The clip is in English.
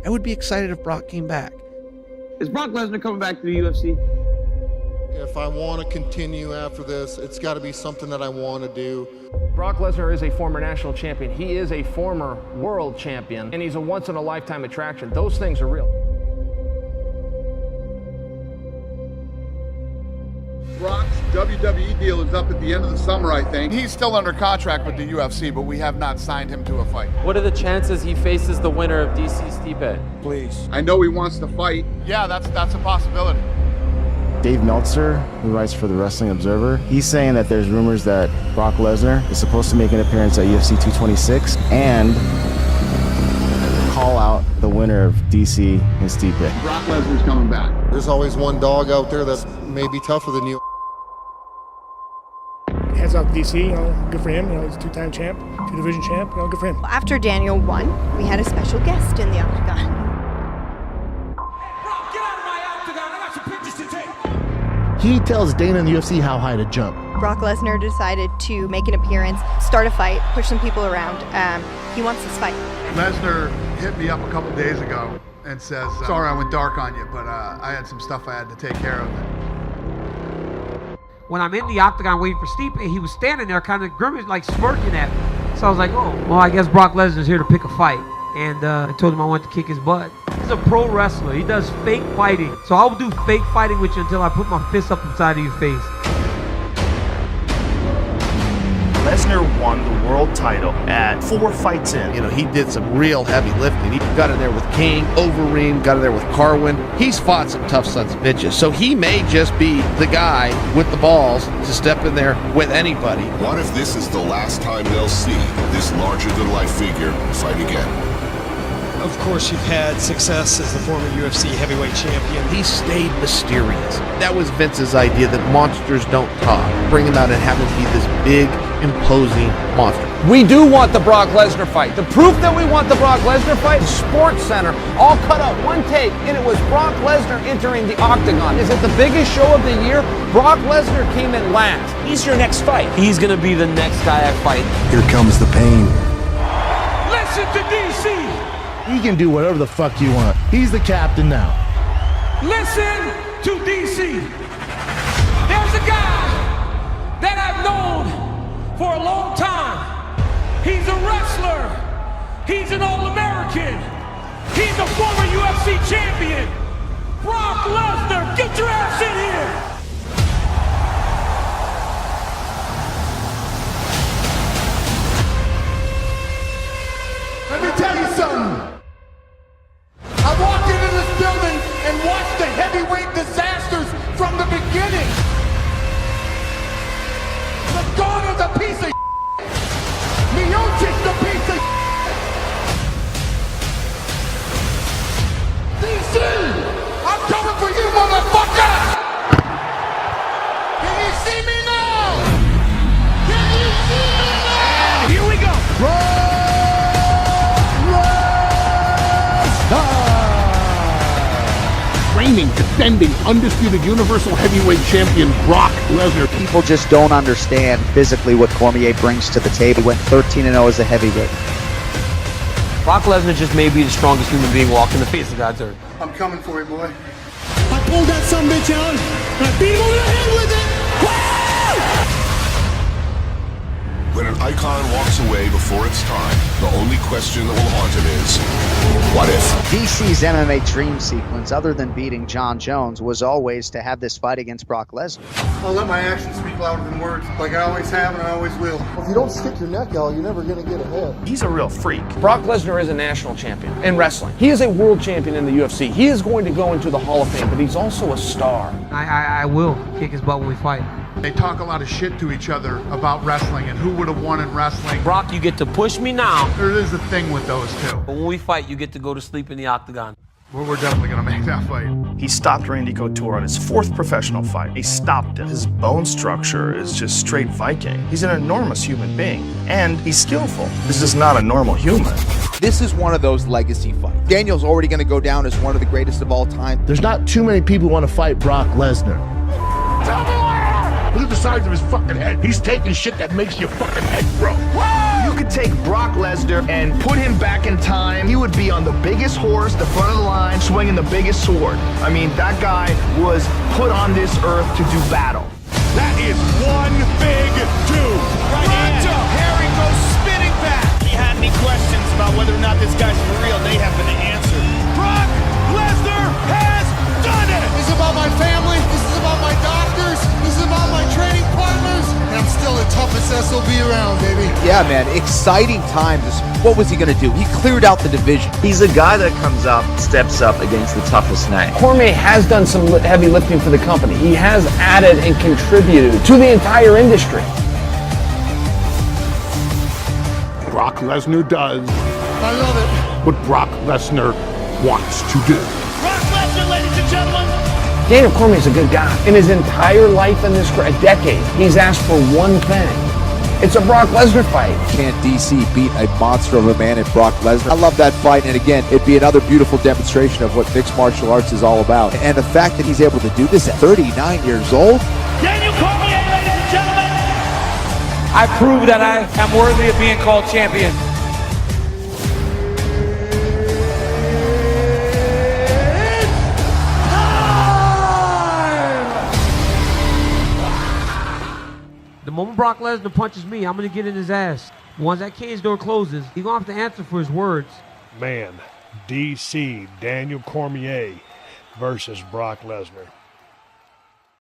I would be excited if Brock came back. Is Brock Lesnar coming back to the UFC? If I want to continue after this, it's got to be something that I want to do. Brock Lesnar is a former national champion. He is a former world champion, and he's a once-in-a-lifetime attraction. Those things are real. Brock's WWE deal is up at the end of the summer, I think. He's still under contract with the UFC, but we have not signed him to a fight. What are the chances he faces the winner of DC Stipe? Please. I know he wants to fight. Yeah, that's a possibility. Dave Meltzer, who writes for the Wrestling Observer, he's saying that there's rumors that Brock Lesnar is supposed to make an appearance at UFC 226 and call out the winner of DC and Stipe. Brock Lesnar's coming back. There's always one dog out there that may be tougher than you. Hands off DC, good for him. He's a two-time champ, two-division champ. Good for him. After Daniel won, we had a special guest in the octagon. He tells Dana and the UFC how high to jump. Brock Lesnar decided to make an appearance, start a fight, push some people around. He wants this fight. Lesnar hit me up a couple days ago and says, sorry I went dark on you, but I had some stuff I had to take care of. When I'm in the octagon waiting for Stipe, he was standing there kind of grimacing, like smirking at me. So I was like, oh, well, I guess Brock Lesnar's here to pick a fight. And I told him I wanted to kick his butt. He's a pro wrestler. He does fake fighting. So I'll do fake fighting with you until I put my fist up inside of your face. Lesnar won the world title at 4 fights in. You know, he did some real heavy lifting. He got in there with King, Overeem, got in there with Carwin. He's fought some tough sons of bitches. So he may just be the guy with the balls to step in there with anybody. What if this is the last time they'll see this larger-than-life figure fight again? Of course, you've had success as the former UFC heavyweight champion. He stayed mysterious. That was Vince's idea, that monsters don't talk. Bring him out and have him be this big, imposing monster. We do want the Brock Lesnar fight. The proof that we want the Brock Lesnar fight, the Sports Center, all cut up, one take, and it was Brock Lesnar entering the octagon. Is it the biggest show of the year? Brock Lesnar came in last. He's your next fight. He's gonna be the next guy I fight. Here comes the pain. Listen to DC. He can do whatever the fuck you want. He's the captain now. Listen to DC. There's a guy that I've known for a long time. He's a wrestler. He's an All-American. He's a former UFC champion. Brock Lesnar, get your ass in here. Let me tell you something. I walked into this building and watched the heavyweight disasters from the beginning. Lagana's a piece of Miocic's a piece of DC, I'm coming for you, motherfucker! Can you see me now? Can you see me now? And here we go. Reigning, defending, undisputed Universal Heavyweight Champion Brock Lesnar. People just don't understand physically what Cormier brings to the table. He went 13-0 as a heavyweight. Brock Lesnar just may be the strongest human being walking the face of God's earth. I'm coming for you, boy. I pulled that sumbitch out, and I beat him over the head with it. When an icon walks away before its time, the only question that will haunt him is, what if? DC's MMA dream sequence, other than beating John Jones, was always to have this fight against Brock Lesnar. I'll let my actions speak louder than words, like I always have and I always will. If you don't stick your neck out, you're never going to get ahead. He's a real freak. Brock Lesnar is a national champion in wrestling. He is a world champion in the UFC. He is going to go into the Hall of Fame, but he's also a star. I will kick his butt when we fight. They talk a lot of shit to each other about wrestling and who would have won in wrestling. Brock, you get to push me now. There is a thing with those two. But when we fight, you get to go to sleep in the octagon. We're definitely going to make that fight. He stopped Randy Couture on his 4th professional fight. He stopped him. His bone structure is just straight Viking. He's an enormous human being, and he's skillful. This is not a normal human. This is one of those legacy fights. Daniel's already going to go down as one of the greatest of all time. There's not too many people who want to fight Brock Lesnar. Look at the size of his fucking head. He's taking shit that makes your fucking head grow. You could take Brock Lesnar and put him back in time, he would be on the biggest horse, the front of the line, swinging the biggest sword. I mean, that guy was put on this earth to do battle. That is one big two. Pronto. Harry goes spinning back. If you had any questions about whether or not this guy's for real, they have been answered. Brock Lesnar has done it. This is about my family. This is about my doctors. This is about my training partners. And I'm still the toughest SOB around, baby. Yeah, man, exciting times. What was he going to do? He cleared out the division. He's a guy that comes up, steps up against the toughest name. Cormier has done some heavy lifting for the company. He has added and contributed to the entire industry. Brock Lesnar does I love it. what Brock Lesnar wants to do. Brock Lesnar, ladies and gentlemen. Daniel Cormier's a good guy. In his entire life in this a decade, he's asked for one thing. It's a Brock Lesnar fight. Can't DC beat a monster of a man in Brock Lesnar? I love that fight, and again, it'd be another beautiful demonstration of what mixed martial arts is all about. And the fact that he's able to do this at 39 years old. Daniel Cormier, ladies and gentlemen. I prove that I am worthy of being called champion. The moment Brock Lesnar punches me, I'm going to get in his ass. Once that cage door closes, he's going to have to answer for his words. Man, DC Daniel Cormier versus Brock Lesnar.